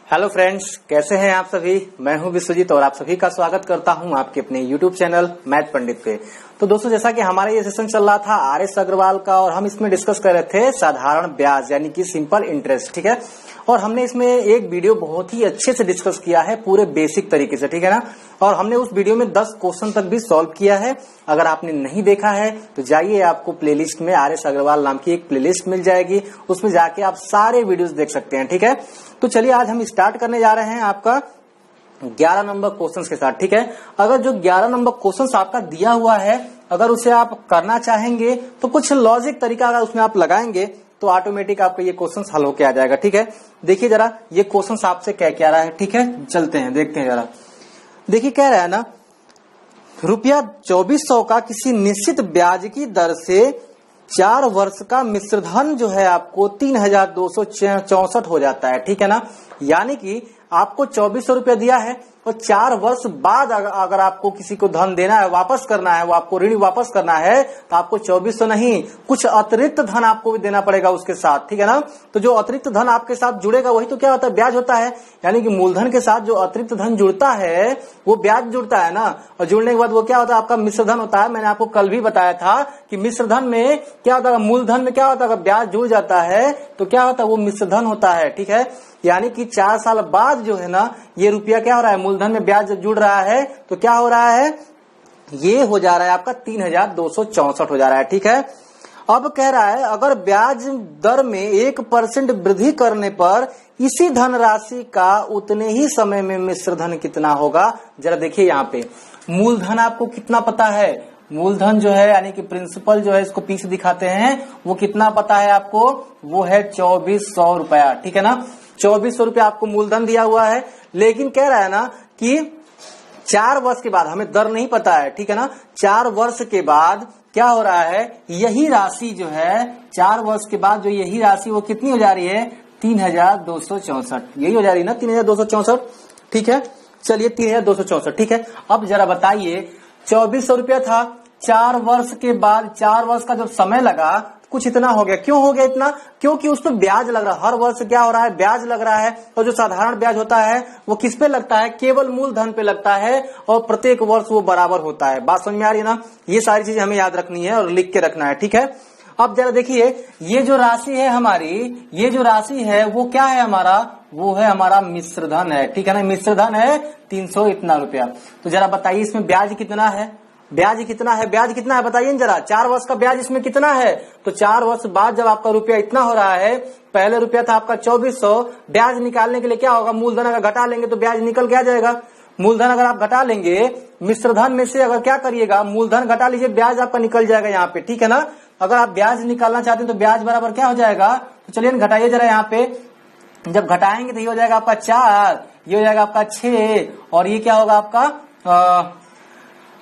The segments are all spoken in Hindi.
हेलो फ्रेंड्स, कैसे हैं आप सभी। मैं हूं विश्वजीत और आप सभी का स्वागत करता हूं आपके अपने यूट्यूब चैनल मैथ पंडित पे। तो दोस्तों, जैसा कि हमारा ये सेशन चल रहा था आर.एस. अग्रवाल का और हम इसमें डिस्कस कर रहे थे साधारण ब्याज यानी कि सिंपल इंटरेस्ट, ठीक है। और हमने इसमें एक वीडियो बहुत ही अच्छे से डिस्कस किया है पूरे बेसिक तरीके से, ठीक है ना। और हमने उस वीडियो में 10 क्वेश्चन तक भी सॉल्व किया है। अगर आपने नहीं देखा है तो जाइए, आपको प्लेलिस्ट में आर.एस. अग्रवाल नाम की एक प्लेलिस्ट मिल जाएगी, उसमें जाके आप सारे वीडियोस देख सकते हैं, ठीक है। तो चलिए आज हम स्टार्ट करने जा रहे हैं आपका 11 नंबर क्वेश्चन के साथ, ठीक है। अगर जो 11 नंबर क्वेश्चन आपका दिया हुआ है, अगर उसे आप करना चाहेंगे तो कुछ लॉजिक तरीका अगर उसमें आप लगाएंगे तो ऑटोमेटिक आपका ये क्वेश्चन हल होके आ जाएगा, ठीक है। देखिए जरा ये क्वेश्चन आपसे क्या कह रहा है, ठीक है। चलते हैं देखते हैं जरा। देखिए कह रहा है ना, रुपया 2400 का किसी निश्चित ब्याज की दर से 4 वर्ष का मिश्र धन जो है आपको 3264 हो जाता है, ठीक है ना। यानी कि आपको 2400 रुपया दिया है और 4 वर्ष बाद अगर आपको किसी को धन देना है, वापस करना है, वो आपको ऋण वापस करना है, तो आपको 2400 नहीं, कुछ अतिरिक्त धन आपको भी देना पड़ेगा उसके साथ, ठीक है ना। तो जो अतिरिक्त धन आपके साथ जुड़ेगा वही तो क्या होता है, ब्याज होता है। यानी कि मूलधन के साथ जो अतिरिक्त धन जुड़ता है वो ब्याज जुड़ता है ना। और जुड़ने के बाद वो क्या होता है, आपका मिश्र धन होता है। मैंने आपको कल भी बताया था कि मिश्र धन में क्या होता है, मूलधन में क्या होता है, ब्याज जुड़ जाता है तो क्या होता है, वो मिश्र धन होता है, ठीक है। यानी कि 4 साल बाद जो है ना, ये रुपया क्या हो रहा है, मूलधन में ब्याज जब जुड़ रहा है तो क्या हो रहा है, ये हो जा रहा है आपका 3264 हो जा रहा है, ठीक है। अब कह रहा है अगर ब्याज दर में 1% वृद्धि करने पर इसी धनराशि का उतने ही समय में मिश्र धन कितना होगा। जरा देखिए यहाँ पे मूलधन आपको कितना पता है, मूलधन जो है यानी कि प्रिंसिपल जो है, इसको पीछे दिखाते हैं, वो कितना पता है आपको, वो है 2400 रुपया, ठीक है ना। 2400 रुपया आपको मूलधन दिया हुआ है। लेकिन कह रहा है ना कि 4 वर्ष के बाद, हमें दर नहीं पता है, ठीक है ना। 4 वर्ष के बाद क्या हो रहा है, यही राशि जो है 4 वर्ष के बाद जो यही राशि वो कितनी हो जा रही है, 3264, यही हो जा रही है ना, 3264, ठीक है। चलिए 3264, ठीक है। अब जरा बताइए 2400 रुपया था, 4 वर्ष के बाद 4 वर्ष का जब समय लगा कुछ इतना हो गया। क्यों हो गया इतना, क्योंकि उस पर ब्याज लग रहा है। हर वर्ष क्या हो रहा है, ब्याज लग रहा है। और जो साधारण ब्याज होता है वो किस पे लगता है, केवल मूलधन पे लगता है और प्रत्येक वर्ष वो बराबर होता है। बात समझ में आ रही है ना। ये सारी चीजें हमें याद रखनी है और लिख के रखना है, ठीक है। अब जरा देखिए ये जो राशि है हमारी, ये जो राशि है वो क्या है हमारा, वो है हमारा मिश्र धन है, ठीक है ना। मिश्र धन है 300 इतना रुपया। तो जरा बताइए इसमें ब्याज कितना है, ब्याज कितना है, ब्याज कितना है बताइए जरा। 4 वर्ष का ब्याज इसमें कितना है, तो 4 वर्ष बाद जब आपका रुपया इतना हो रहा है, पहले रुपया था आपका 2400, ब्याज निकालने के लिए क्या होगा, मूलधन अगर घटा लेंगे तो ब्याज निकल के आ जाएगा। मूलधन अगर आप घटा लेंगे, मिश्रधन में से अगर क्या करिएगा, मूलधन घटा लीजिए, ब्याज आपका निकल जाएगा यहाँ पे, ठीक है ना। अगर आप ब्याज निकालना चाहते हैं तो ब्याज बराबर क्या हो जाएगा, तो चलिए घटाइए जरा यहाँ पे। जब घटाएंगे तो ये हो जाएगा आपका 4, ये हो जाएगा आपका 6 और ये क्या होगा आपका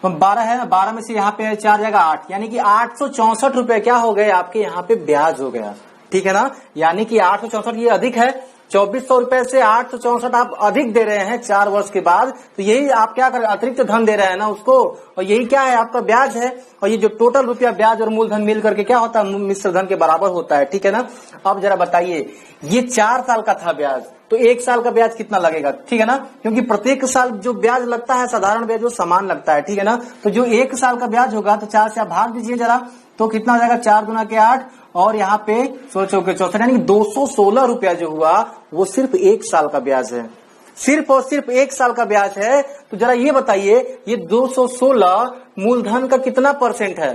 12 है ना। 12 में से यहाँ पे 4 जाएगा 8, यानी कि 864 रुपए क्या हो गए आपके यहाँ पे ब्याज हो गया, ठीक है ना। यानी कि 864 ये अधिक है, 2400 रुपए से 864 आप अधिक दे रहे हैं 4 वर्ष के बाद। तो यही आप क्या कर, अतिरिक्त धन दे रहे हैं ना उसको, और यही क्या है आपका ब्याज है। और ये जो टोटल रुपया ब्याज और मूलधन मिल करके क्या होता है, मिश्र धन के बराबर होता है, ठीक है ना। अब जरा बताइए ये 4 साल का था ब्याज, तो 1 साल का ब्याज कितना लगेगा, ठीक है ना। क्योंकि प्रत्येक साल जो ब्याज लगता है साधारण ब्याज वो समान लगता है, ठीक है ना। तो जो 1 साल का ब्याज होगा तो 4 से आप भाग दीजिए जरा, तो कितना हो जाएगा, 4 गुना के 8 और यहाँ पे 16 के 64, यानी 216 रुपया जो हुआ वो सिर्फ 1 साल का ब्याज है, सिर्फ और सिर्फ 1 साल का ब्याज है। तो जरा ये बताइए ये 216 मूलधन का कितना परसेंट है,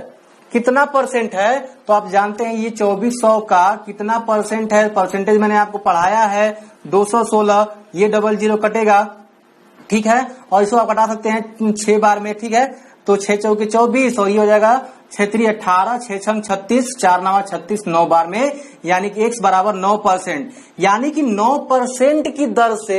कितना परसेंट है, तो आप जानते हैं ये 2400 का कितना परसेंट है, परसेंटेज मैंने आपको पढ़ाया है 216, ये 00 कटेगा, ठीक है। और इसको आप कटा सकते हैं 6 बार में, ठीक है। तो 6 चौके 24 और ये हो जाएगा 6 3 18, 6 6 36, 4 9 36, 9 बार में, यानी कि x बराबर 9%, यानी कि 9% की दर से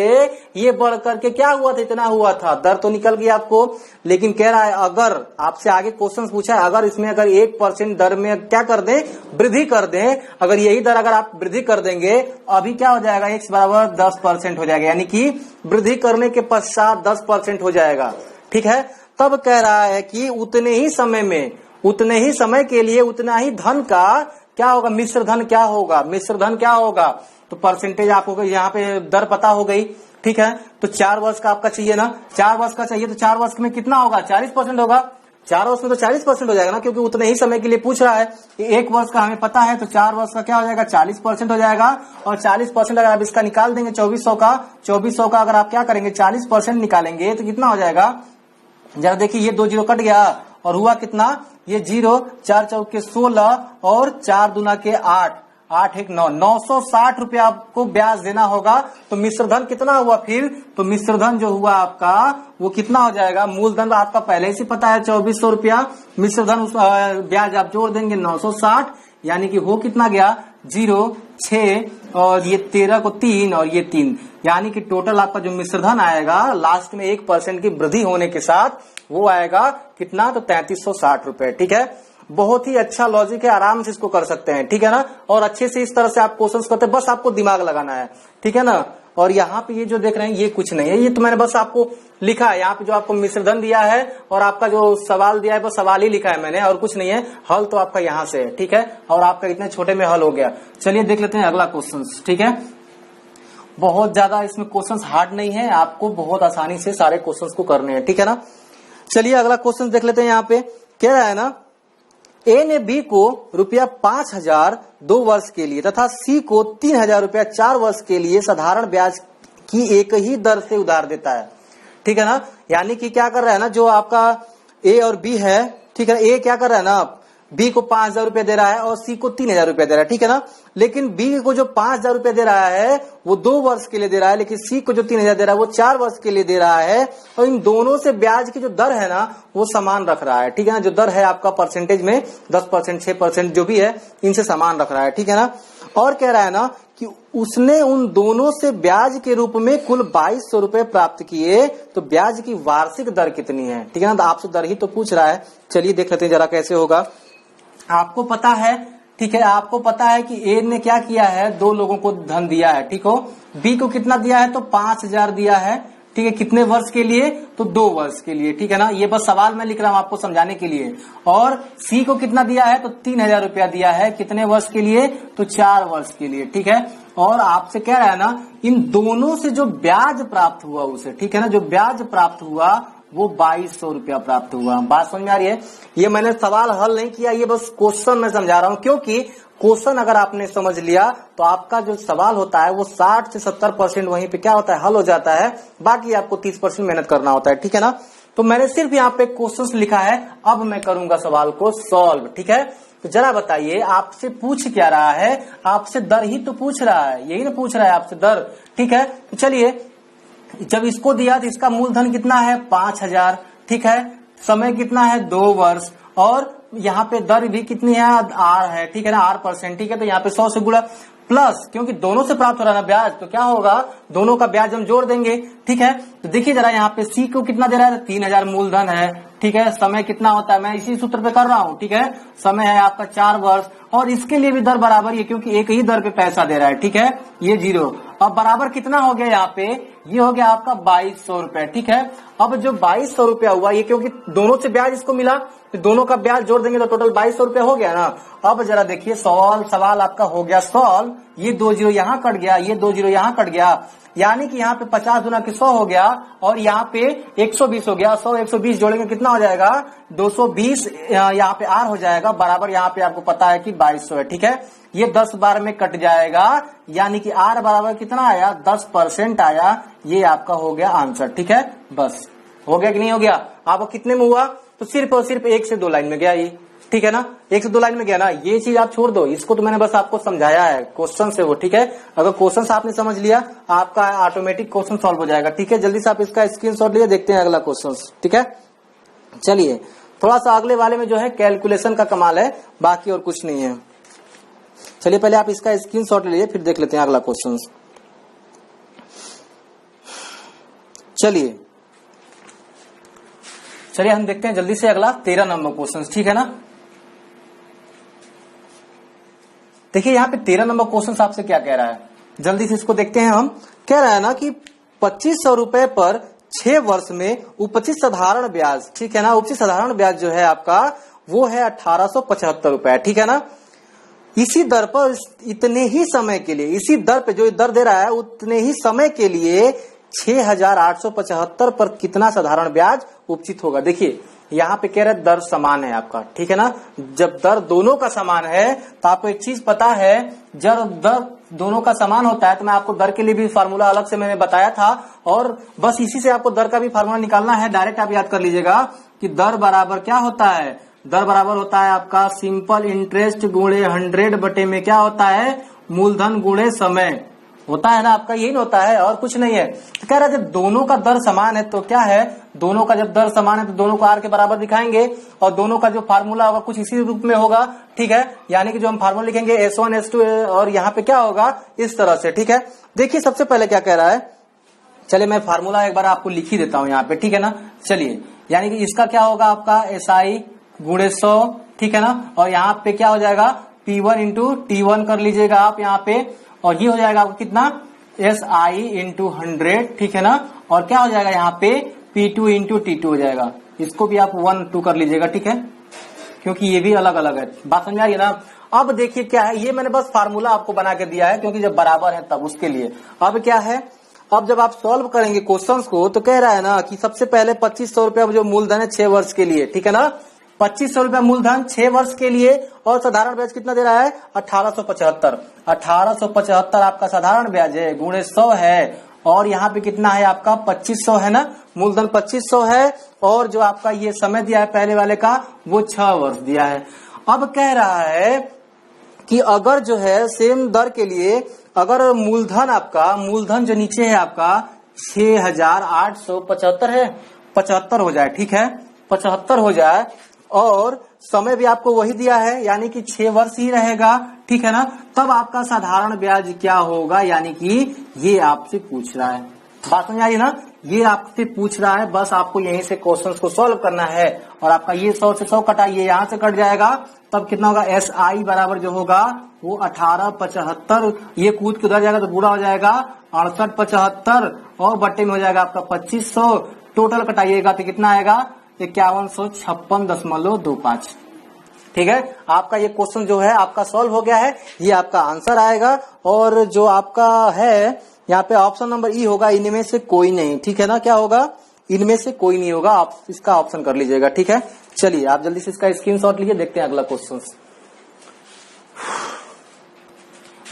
ये बढ़ करके क्या हुआ था, इतना हुआ था। दर तो निकल गई आपको, लेकिन कह रहा है अगर आपसे आगे क्वेश्चन पूछा है, अगर इसमें अगर 1% दर में क्या कर दें, वृद्धि कर दें, अगर यही दर अगर आप वृद्धि कर देंगे, अभी क्या हो जाएगा, x बराबर 10% हो जाएगा, यानी कि वृद्धि करने के पश्चात 10% हो जाएगा, ठीक है। तब कह रहा है कि उतने ही समय में, उतने ही समय के लिए उतना ही धन का क्या होगा, मिश्र धन क्या होगा, मिश्र धन क्या होगा, तो परसेंटेज आपको यहाँ पे दर पता हो गई, ठीक है। तो 4 वर्ष का आपका चाहिए ना, 4 वर्ष का चाहिए तो 4 वर्ष में कितना होगा, 40% होगा। 4 वर्ष में तो 40% हो जाएगा ना, क्योंकि उतने ही समय के लिए पूछ रहा है। 1 वर्ष का हमें पता है, तो 4 वर्ष का क्या हो जाएगा, 40% हो जाएगा। और 40% अगर आप इसका निकाल देंगे 2400 का अगर आप क्या करेंगे 40% निकालेंगे तो कितना हो जाएगा, जरा देखिए ये 2 जीरो कट गया और हुआ कितना, ये 0, 4 चौके 16 और 4 दूना के 8, 8 1 9, 960 रुपया आपको ब्याज देना होगा। तो मिश्रधन कितना हुआ फिर, तो मिश्रधन जो हुआ आपका वो कितना हो जाएगा, मूलधन आपका पहले से पता है 2400 रुपया, मिश्रधन ब्याज आप जोड़ देंगे 960, यानी कि वो कितना गया 0 6 और ये 13 को 3 और ये 3, यानी कि टोटल आपका जो मिश्रधन आएगा लास्ट में 1% की वृद्धि होने के साथ वो आएगा कितना, तो 3360 रुपए, ठीक है। बहुत ही अच्छा लॉजिक है, आराम से इसको कर सकते हैं, ठीक है ना। और अच्छे से इस तरह से आप क्वेश्चंस करते हैं, बस आपको दिमाग लगाना है, ठीक है ना। और यहाँ पे ये जो देख रहे हैं ये कुछ नहीं है, ये तो मैंने बस आपको लिखा है। यहाँ पे जो आपको मिश्रधन दिया है और आपका जो सवाल दिया है वो सवाल ही लिखा है मैंने, और कुछ नहीं है। हल तो आपका यहाँ से है, ठीक है। और आपका इतने छोटे में हल हो गया। चलिए देख लेते हैं अगला क्वेश्चन, ठीक है। बहुत ज्यादा इसमें क्वेश्चन हार्ड नहीं है, आपको बहुत आसानी से सारे क्वेश्चन को करने हैं, ठीक है ना। चलिए अगला क्वेश्चन देख लेते हैं। यहाँ पे कह रहा है ना, ए ने बी को रुपया 5000 2 वर्ष के लिए तथा सी को 3000 रुपया 4 वर्ष के लिए साधारण ब्याज की एक ही दर से उधार देता है, ठीक है ना। यानी कि क्या कर रहा है ना, जो आपका ए और बी है, ठीक है, ए क्या कर रहा है ना, बी को 5000 रुपया दे रहा है और सी को 3000 रुपया दे रहा है, ठीक है ना। लेकिन बी को जो 5000 रुपया दे रहा है वो 2 वर्ष के लिए दे रहा है, लेकिन सी को जो 3000 दे रहा है वो 4 वर्ष के लिए दे रहा है। और इन दोनों से ब्याज की जो दर है ना वो समान रख रहा है, ठीक है ना। जो दर है आपका परसेंटेज में 10%, 6% जो भी है इनसे समान रख रहा है, ठीक है ना। और कह रहा है ना कि उसने उन दोनों से ब्याज के रूप में कुल 2200 रुपए प्राप्त किए, तो ब्याज की वार्षिक दर कितनी है, ठीक है ना। तो आपसे दर ही तो पूछ रहा है। चलिए देख लेते हैं जरा कैसे होगा। आपको पता है, ठीक है, आपको पता है कि ए ने क्या किया है, 2 लोगों को धन दिया है, ठीक हो। बी को कितना दिया है, तो 5000 दिया है, ठीक है। कितने वर्ष के लिए, तो 2 वर्ष के लिए, ठीक है ना। ये बस सवाल मैं लिख रहा हूं आपको समझाने के लिए। और सी को कितना दिया है, तो 3000 रुपया दिया है, कितने वर्ष के लिए, तो 4 वर्ष के लिए, ठीक है। और आपसे कह रहा है ना, इन दोनों से जो ब्याज प्राप्त हुआ उसे, ठीक है ना, जो ब्याज प्राप्त हुआ वो 2200 रुपया प्राप्त हुआ। बात समझ में आ रही है। ये मैंने सवाल हल नहीं किया, ये बस क्वेश्चन मैं समझा रहा हूं, क्योंकि क्वेश्चन अगर आपने समझ लिया तो आपका जो सवाल होता है वो 60 से 70% वहीं पे क्या होता है, हल हो जाता है। बाकी आपको 30% मेहनत करना होता है, ठीक है ना। तो मैंने सिर्फ यहाँ पे क्वेश्चन लिखा है, अब मैं करूंगा सवाल को सॉल्व, ठीक है। तो जरा बताइए आपसे पूछ क्या रहा है, आपसे दर ही तो पूछ रहा है, यही ना पूछ रहा है आपसे दर, ठीक है। तो चलिए, जब इसको दिया तो इसका मूलधन कितना है 5000, ठीक है। समय कितना है 2 वर्ष, और यहाँ पे दर भी कितनी है, आर है, ठीक है ना, 8%, ठीक है। तो यहाँ पे 100 से गुणा प्लस, क्योंकि दोनों से प्राप्त हो रहा है ना ब्याज, तो क्या होगा, दोनों का ब्याज हम जोड़ देंगे, ठीक है। तो देखिए जरा यहाँ पे सी को कितना दे रहा है, 3000 मूलधन है, ठीक है। समय कितना होता है, मैं इसी सूत्र पे कर रहा हूँ, ठीक है। समय है आपका 4 वर्ष, और इसके लिए भी दर बराबर है, क्योंकि एक ही दर पे पैसा दे रहा है, ठीक है। ये 0, अब बराबर कितना हो गया यहाँ पे, ये हो गया आपका 2200 रुपए, ठीक है। अब जो 2200 रुपया हुआ, ये क्योंकि दोनों से ब्याज इसको मिला, तो दोनों का ब्याज जोड़ देंगे तो टोटल 2200 रुपया हो गया ना। अब जरा देखिए सवाल आपका हो गया सॉल्व। ये 2 जीरो यहाँ कट गया, ये 2 जीरो यहाँ कट गया, यानी कि यहाँ पे 50 गुना के 100 हो गया, और यहाँ पे 120 हो गया। 100 120 जोड़ेंगे कितना हो जाएगा, 220 यहाँ पे आर हो जाएगा, बराबर यहाँ पे आपको पता है कि 2200 है, ठीक है। ये 10 बार में कट जाएगा, यानी कि आर बराबर कितना आया, 10% आया। ये आपका हो गया आंसर, ठीक है। बस हो गया कि नहीं हो गया, आपको कितने में हुआ, तो सिर्फ और सिर्फ 1 से 2 लाइन में गया ये, ठीक है ना। 1 से 2 लाइन में गया ना, ये चीज आप छोड़ दो, इसको तो मैंने बस आपको समझाया है क्वेश्चन से वो, ठीक है। अगर क्वेश्चन आपने समझ लिया आपका ऑटोमेटिक क्वेश्चन सॉल्व हो जाएगा, ठीक है। जल्दी से आप इसका स्क्रीनशॉट लिए, देखते हैं अगला क्वेश्चन, ठीक है। चलिए थोड़ा सा अगले वाले में जो है कैलकुलेशन का कमाल है, बाकी और कुछ नहीं है। चलिए पहले आप इसका स्क्रीनशॉट ले लीजिए, फिर देख लेते हैं अगला क्वेश्चन। चलिए हम देखते हैं जल्दी से अगला 13 नंबर क्वेश्चन, ठीक है ना। देखिए यहाँ पे 13 नंबर क्वेश्चन आपसे क्या कह रहा है, जल्दी से इसको देखते हैं हम। कह रहा है ना कि 2500 रुपए पर 6 वर्ष में उपचित साधारण ब्याज, ठीक है ना। उपचित साधारण ब्याज जो है आपका वो है 1875 रुपए, ठीक है ना। इसी दर पर इतने ही समय के लिए, इसी दर पे जो दर दे रहा है उतने ही समय के लिए 6,875 पर कितना साधारण ब्याज उपचित होगा। देखिए यहाँ पे कह रहे दर समान है आपका, ठीक है ना। जब दर दोनों का समान है तो आपको एक चीज पता है, जब दर दोनों का समान होता है तो मैं आपको दर के लिए भी फार्मूला अलग से मैंने बताया था, और बस इसी से आपको दर का भी फार्मूला निकालना है। डायरेक्ट आप याद कर लीजिएगा कि दर बराबर क्या होता है, दर बराबर होता है आपका सिंपल इंटरेस्ट गुणे 100 बटे में क्या होता है, मूलधन गुणे समय होता है ना आपका, यही होता है और कुछ नहीं है। तो कह रहा है जब दोनों का दर समान है तो क्या है, दोनों का जब दर समान है तो दोनों को आर के बराबर दिखाएंगे और दोनों का जो फार्मूला होगा कुछ इसी रूप में होगा, ठीक है। यानी कि जो हम फार्मूला लिखेंगे S1 S2 और यहाँ पे क्या होगा इस तरह से, ठीक है। देखिए सबसे पहले क्या कह रहा है, चलिए मैं फार्मूला एक बार आपको लिख ही देता हूँ यहाँ पे, ठीक है ना। चलिए यानी कि इसका क्या होगा आपका SI गुणे 100, ठीक है ना, और यहाँ पे क्या हो जाएगा P1 इंटू T1 कर लीजिएगा आप यहाँ पे, और ये हो जाएगा आपको कितना SI इंटू 100, ठीक है ना, और क्या हो जाएगा यहाँ पे P2 इंटू T2 हो जाएगा। इसको भी आप 1 2 कर लीजिएगा, ठीक है, क्योंकि ये भी अलग अलग है। बात समझ आ रही है ना। अब देखिए क्या है, ये मैंने बस फार्मूला आपको बना के दिया है क्योंकि जब बराबर है तब उसके लिए। अब क्या है, अब जब आप सॉल्व करेंगे क्वेश्चंस को तो कह रहा है ना कि सबसे पहले 2500 रुपया जो मूलधन है 6 वर्ष के लिए, ठीक है ना, 2500 रुपया मूलधन 6 वर्ष के लिए, और साधारण ब्याज कितना दे रहा है 1875। 1875 आपका साधारण ब्याज है, गुणे 100 है, और यहाँ पे कितना है आपका 2500 है ना, मूलधन 2500 है, और जो आपका ये समय दिया है पहले वाले का वो 6 वर्ष दिया है। अब कह रहा है कि अगर जो है सेम दर के लिए अगर मूलधन आपका, मूलधन जो नीचे है आपका 6,875 है, 75 हो जाए, ठीक है, 75 हो जाए, और समय भी आपको वही दिया है यानी कि 6 वर्ष ही रहेगा, ठीक है ना, तब आपका साधारण ब्याज क्या होगा, यानी कि ये आपसे पूछ रहा है। बात समझ आई ना, ये आपसे पूछ रहा है, बस आपको यहीं से क्वेश्चंस को सॉल्व करना है, और आपका ये 100 से 100 कटाइए, यहाँ से कट जाएगा, तब कितना होगा SI बराबर जो होगा वो 1875, ये कूद के उधर जाएगा तो पूरा हो जाएगा 6875, और बट्टे में हो जाएगा आपका 2500, टोटल कटाइएगा तो कितना आएगा 5156.25, ठीक है। आपका ये क्वेश्चन जो है आपका सॉल्व हो गया है, ये आपका आंसर आएगा, और जो आपका है यहाँ पे ऑप्शन नंबर ई होगा, इनमें से कोई नहीं, ठीक है ना, क्या होगा इनमें से कोई नहीं होगा, आप इसका ऑप्शन कर लीजिएगा, ठीक है। चलिए आप जल्दी से इसका स्क्रीनशॉट लीजिए, देखते हैं अगला क्वेश्चन।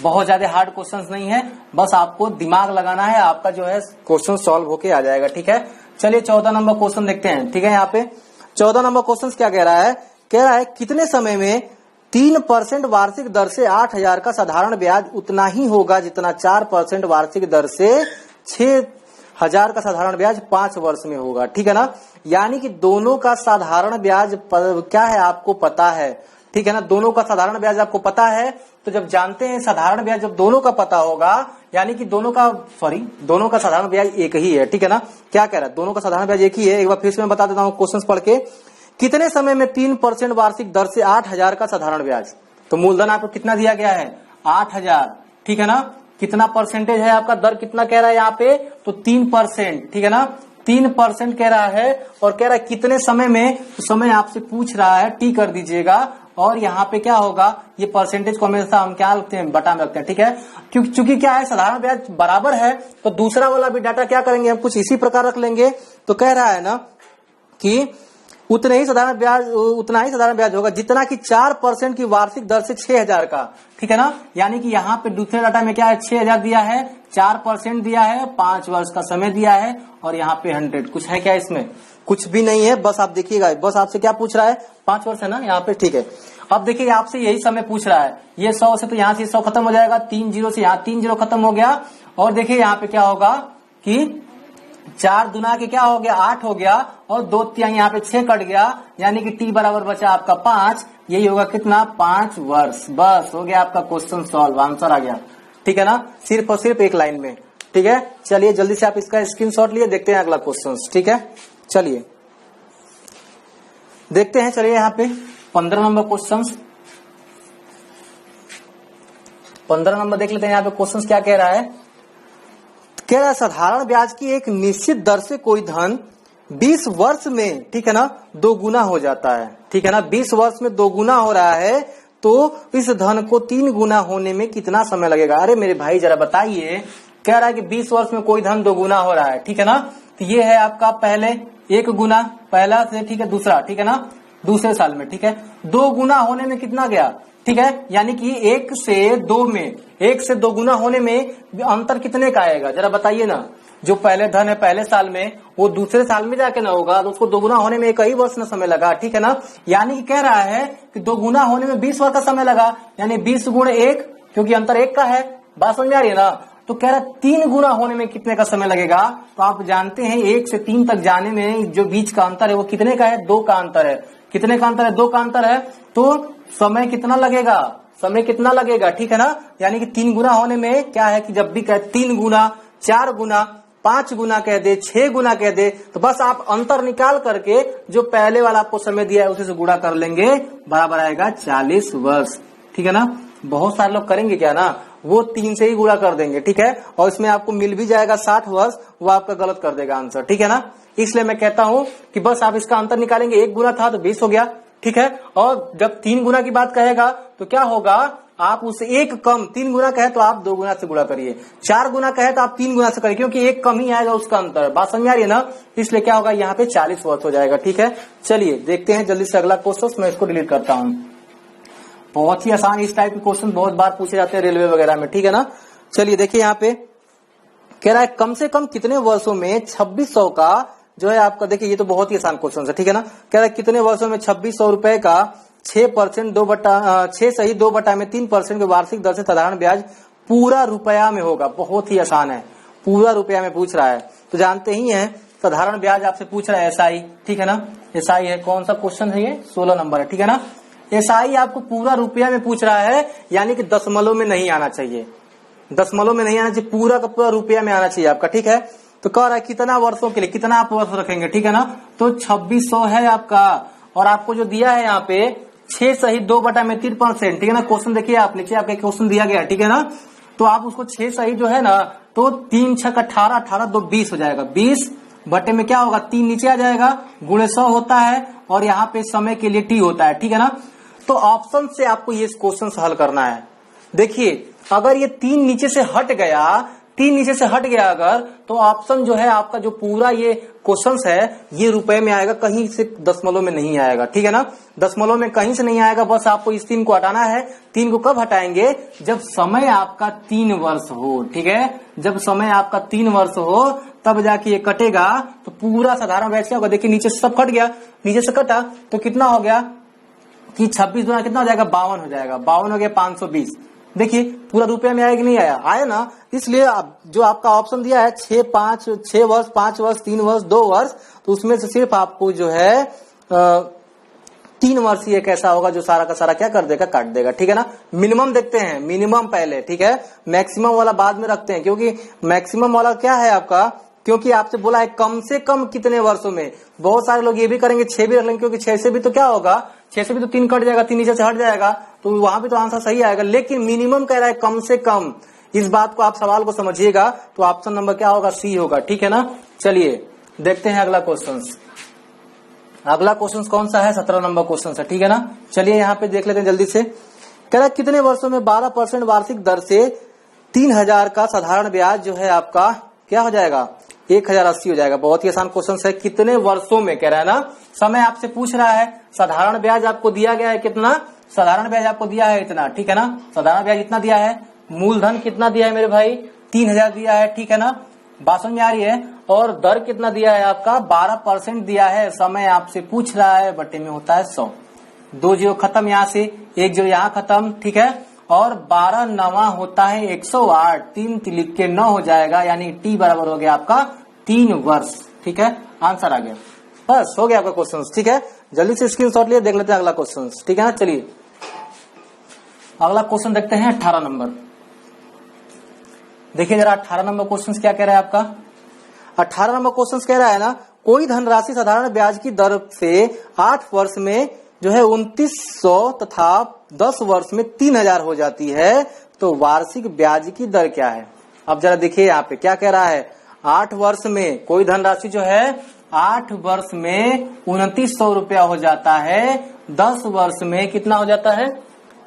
बहुत ज्यादा हार्ड क्वेश्चंस नहीं है, बस आपको दिमाग लगाना है, आपका जो है क्वेश्चन सॉल्व होके आ जाएगा, ठीक है। चलिए 14 नंबर क्वेश्चन देखते हैं, ठीक है। यहाँ पे 14 नंबर क्वेश्चन क्या कह रहा है, कह रहा है कितने समय में 3% वार्षिक दर से 8,000 का साधारण ब्याज उतना ही होगा जितना 4% वार्षिक दर से 6,000 का साधारण ब्याज 5 वर्ष में होगा, ठीक है ना। यानी कि दोनों का साधारण ब्याज क्या है आपको पता है, ठीक है ना, दोनों का साधारण ब्याज आपको पता है। तो जब जानते हैं साधारण ब्याज जब दोनों का पता होगा, यानी कि दोनों का साधारण ब्याज एक ही है, ठीक है ना। क्या कह रहा है, दोनों का साधारण ब्याज एक ही है। एक बार फिर से मैं बता देता हूँ क्वेश्चन पढ़ के, कितने समय में 3% वार्षिक दर से 8,000 का साधारण ब्याज, तो मूलधन आपको कितना दिया गया है 8,000, ठीक है ना, कितना परसेंटेज है आपका, दर कितना कह रहा है यहाँ पे, तो 3%, ठीक है ना, 3% कह रहा है, और कह रहा है कितने समय में, तो समय आपसे पूछ रहा है, टी कर दीजिएगा, और यहाँ पे क्या होगा, ये परसेंटेज को हमेशा हम क्या रखते हैं, बटा में रखते हैं, ठीक है। चूंकि क्या है साधारण ब्याज बराबर है, तो दूसरा वाला भी डाटा क्या करेंगे हम, कुछ इसी प्रकार रख लेंगे। तो कह रहा है ना कि उतना ही साधारण ब्याज होगा जितना कि 4% की वार्षिक दर से 6,000 का, ठीक है ना। यानी कि यहाँ पे दूसरे डाटा में क्या है 6,000 दिया है, 4% दिया है, 5 वर्ष का समय दिया है, और यहाँ पे 100, कुछ है क्या इसमें, कुछ भी नहीं है। बस आप देखिएगा, बस आपसे क्या पूछ रहा है 5 वर्ष है ना यहाँ पे, ठीक है। अब देखिए आपसे यही समय पूछ रहा है, ये 100 से तो यहाँ से 100 खत्म हो जाएगा, 3 0 से यहाँ 3 0 खत्म हो गया, और देखिए यहाँ पे क्या होगा कि 4 दुना के क्या हो गया 8 हो गया, और 2 तिहाई यहाँ पे 6 कट गया, यानी कि टी बराबर बचा आपका 5, यही होगा कितना 5 वर्ष। बस हो गया आपका क्वेश्चन सॉल्व, आंसर आ गया, ठीक है ना, सिर्फ और सिर्फ एक लाइन में, ठीक है। चलिए जल्दी से आप इसका स्क्रीनशॉट लिए, देखते हैं अगला क्वेश्चन, ठीक है। चलिए देखते हैं, चलिए यहाँ पे 15 नंबर क्वेश्चन, 15 नंबर देख लेते हैं। यहाँ पे क्वेश्चन क्या कह रहा है, कह रहा है साधारण ब्याज की एक निश्चित दर से कोई धन 20 वर्ष में, ठीक है ना, 2 गुना हो जाता है, ठीक है ना, 20 वर्ष में 2 गुना हो रहा है, तो इस धन को 3 गुना होने में कितना समय लगेगा। अरे मेरे भाई जरा बताइए, कह रहा है कि 20 वर्ष में कोई धन 2 गुना हो रहा है, ठीक है ना। तो ये है आपका पहले 1 गुना, पहला से, ठीक है, दूसरा, ठीक है ना, दूसरे साल में, ठीक है। 2 गुना होने में कितना गया, ठीक है, यानी कि 1 से 2 में, 1 से 2 गुना होने में अंतर कितने का आएगा, जरा बताइए ना। जो पहले धन है पहले साल में, वो दूसरे साल में जाके ना होगा, तो उसको 2 गुना होने में 1 वर्ष ना समय लगा, ठीक है ना। यानी कि कह रहा है कि 2 गुना होने में 20 वर्ष का समय लगा, यानी 20 गुणे 1, क्योंकि अंतर 1 का है, बात समझ में आ रही है ना। तो कह रहा है 3 गुना होने में कितने का समय लगेगा। तो आप जानते हैं 1 से 3 तक जाने में जो बीच का अंतर है वो कितने का है, 2 का अंतर है। कितने का अंतर है, 2 का अंतर है। तो समय कितना लगेगा, समय कितना लगेगा, ठीक है ना। यानी कि 3 गुना होने में क्या है कि जब भी कहे 3 गुना, 4 गुना, 5 गुना कह दे, 6 गुना कह दे, तो बस आप अंतर निकाल करके जो पहले वाला आपको समय दिया है उसी से गुणा कर लेंगे, बराबर आएगा 40 वर्ष, ठीक है ना। बहुत सारे लोग करेंगे क्या ना, वो 3 से ही गुणा कर देंगे, ठीक है, और इसमें आपको मिल भी जाएगा 60 वर्ष, वो आपका गलत कर देगा आंसर, ठीक है ना। इसलिए मैं कहता हूं कि बस आप इसका अंतर निकालेंगे, 1 गुना था तो 20 हो गया, ठीक है। और जब 3 गुना की बात कहेगा तो क्या होगा, आप उसे 1 कम, 3 गुना कहे तो आप 2 गुना से गुणा करिए, 4 गुना कहे तो आप 3 गुना से करिए, क्योंकि 1 कम ही आएगा उसका अंतर, बात समझ आ रही है ना। इसलिए क्या होगा, यहाँ पे 40 वर्ष हो जाएगा, ठीक है। चलिए देखते हैं जल्दी से अगला क्वेश्चन, मैं इसको डिलीट करता हूँ। बहुत ही आसान, इस टाइप के क्वेश्चन बहुत बार पूछे जाते हैं रेलवे वगैरह में, ठीक है ना। चलिए देखिए यहाँ पे कह रहा है कम से कम कितने वर्षों में 2600 का जो है आपका, देखिए ये तो बहुत ही आसान क्वेश्चन है, ठीक है ना। कह रहा है कितने वर्षों में 2600 रुपए का 6% 6 सही 2/3% के वार्षिक दर से साधारण ब्याज पूरा रुपया में होगा। बहुत ही आसान है, पूरा रुपया में पूछ रहा है। तो जानते ही है साधारण ब्याज आपसे पूछ रहा है एसआई, ठीक है ना। एसआई है, कौन सा क्वेश्चन है ये, 16 नंबर है, ठीक है ना। एसआई आपको पूरा रुपया में पूछ रहा है, यानी कि दशमलव में नहीं आना चाहिए, दशमलव में नहीं आना चाहिए, पूरा का पूरा रुपया में आना चाहिए आपका, ठीक है। तो कह रहा है कितना वर्षों के लिए, कितना आप वर्ष रखेंगे, ठीक है ना। तो 2600 है आपका, और आपको जो दिया है यहाँ पे 6 सही 2/3%, ठीक है ना। क्वेश्चन देखिए आप नीचे आपके क्वेश्चन दिया गया है, ठीक है ना। तो आप उसको 6 सही जो है ना, तो 3 छक 18, 18 2 20 हो जाएगा, 20 बटे में क्या होगा, 3 नीचे आ जाएगा, गुणे 100 होता है, और यहाँ पे समय के लिए टी होता है, ठीक है ना। तो ऑप्शन से आपको ये क्वेश्चन हल करना है। देखिए अगर ये 3 नीचे से हट गया, 3 नीचे से हट गया अगर, तो ऑप्शन जो है आपका जो पूरा ये क्वेश्चन है ये रुपए में आएगा, कहीं से दशमलव में नहीं आएगा, ठीक है ना। दशमलव में कहीं से नहीं आएगा, बस आपको इस 3 को हटाना है। 3 को कब हटाएंगे, जब समय आपका 3 वर्ष हो, ठीक है। जब समय आपका 3 वर्ष हो तब जाके ये कटेगा, तो पूरा साधारण ब्याज क्या होगा, देखिए नीचे से सब कट गया, नीचे से कटा तो कितना हो गया कि 26 गुना कितना हो जाएगा, 52 हो जाएगा, 52 हो गया 520। देखिए पूरा रुपया में आया कि नहीं आया, आया ना। इसलिए जो आपका ऑप्शन दिया है 6 वर्ष, 5 वर्ष, 3 वर्ष, 2 वर्ष, तो उसमें से सिर्फ आपको जो है 3 वर्ष ही एक ऐसा होगा जो सारा का सारा क्या कर देगा, काट देगा, ठीक है ना। मिनिमम देखते हैं, मिनिमम पहले, ठीक है, मैक्सिमम वाला बाद में रखते हैं, क्योंकि मैक्सिमम वाला क्या है आपका, क्योंकि आपसे बोला है कम से कम कितने वर्षों में। बहुत सारे लोग ये भी करेंगे 6 भी रख लेंगे, क्योंकि 6 से भी तो क्या होगा, 6 से भी तो 3 कट जाएगा, 3 नीचे से हट जाएगा, तो वहां भी तो आंसर सही आएगा। लेकिन मिनिमम कह रहा है कम से कम, इस बात को आप सवाल को समझिएगा। तो ऑप्शन नंबर क्या होगा, सी होगा, ठीक है ना। चलिए देखते हैं अगला क्वेश्चन। अगला क्वेश्चन कौन सा है, 17 नंबर क्वेश्चन है, ठीक है ना। चलिए यहाँ पे देख लेते हैं जल्दी से। कह रहा है कितने वर्षों में 12% वार्षिक दर से 3000 का साधारण ब्याज जो है आपका क्या हो जाएगा, 1080 हो जाएगा। बहुत ही आसान क्वेश्चन है, कितने वर्षों में कह रहा है ना। समय आपसे पूछ रहा है, साधारण ब्याज आपको दिया गया है कितना, साधारण ब्याज आपको दिया है इतना, ठीक है ना। साधारण ब्याज इतना दिया है, मूलधन कितना दिया है मेरे भाई, 3000 दिया है, ठीक है ना, बात समझ में आ रही है। और दर कितना दिया है आपका, 12% दिया है। समय आपसे पूछ रहा है, बटे में होता है 100, 2 जीरो खत्म, यहाँ से 1 जीरो यहाँ खत्म, ठीक है। और 12 नवा होता है 108, 3 लिख के 9 हो जाएगा, यानी टी बराबर हो गया आपका 3 वर्ष, ठीक है। आंसर आ गया, बस हो गया आपका क्वेश्चन, ठीक है। जल्दी से स्क्रीनशॉट लिए देख लेते हैं अगला क्वेश्चन, ठीक है ना। चलिए अगला क्वेश्चन देखते हैं 18 नंबर। देखिए जरा 18 नंबर क्वेश्चन क्या कह रहा है आपका। 18 नंबर क्वेश्चन कह रहा है ना, कोई धनराशि साधारण ब्याज की दर से 8 वर्ष में जो है 2900 तथा 10 वर्ष में 3000 हो जाती है, तो वार्षिक ब्याज की दर क्या है। अब जरा देखिए यहाँ पे क्या कह रहा है, 8 वर्ष में कोई धनराशि जो है 8 वर्ष में 2900 रुपया हो जाता है, 10 वर्ष में कितना हो जाता है,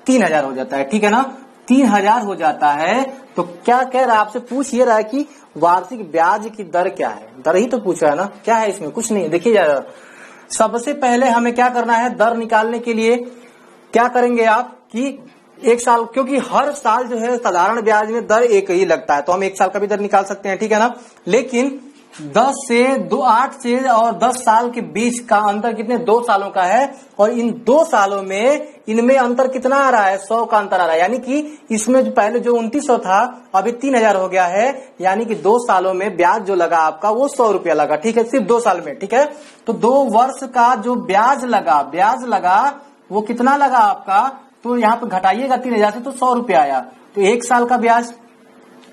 3000 हो जाता है, ठीक है ना, 3000 हो जाता है। तो क्या कह रहा है, आपसे पूछ ये रहा है कि वार्षिक ब्याज की दर क्या है, दर ही तो पूछ रहा है ना, क्या है इसमें, कुछ नहीं। देखिए जरा, सबसे पहले हमें क्या करना है, दर निकालने के लिए क्या करेंगे आप कि एक साल, क्योंकि हर साल जो है साधारण ब्याज में दर एक ही लगता है, तो हम एक साल का भी दर निकाल सकते हैं, ठीक है ना। लेकिन 8 से और 10 साल के बीच का अंतर कितने, 2 सालों का है, और इन 2 सालों में इनमें अंतर कितना आ रहा है, 100 का अंतर आ रहा है। यानी कि इसमें जो पहले जो 2900 था अभी 3000 हो गया है, यानी कि 2 सालों में ब्याज जो लगा आपका वो 100 रुपया लगा, ठीक है, सिर्फ 2 साल में, ठीक है। तो 2 वर्ष का जो ब्याज लगा वो कितना लगा आपका, तो यहाँ पे घटाइएगा 3000 से तो 100 रुपया आया। तो 1 साल का ब्याज,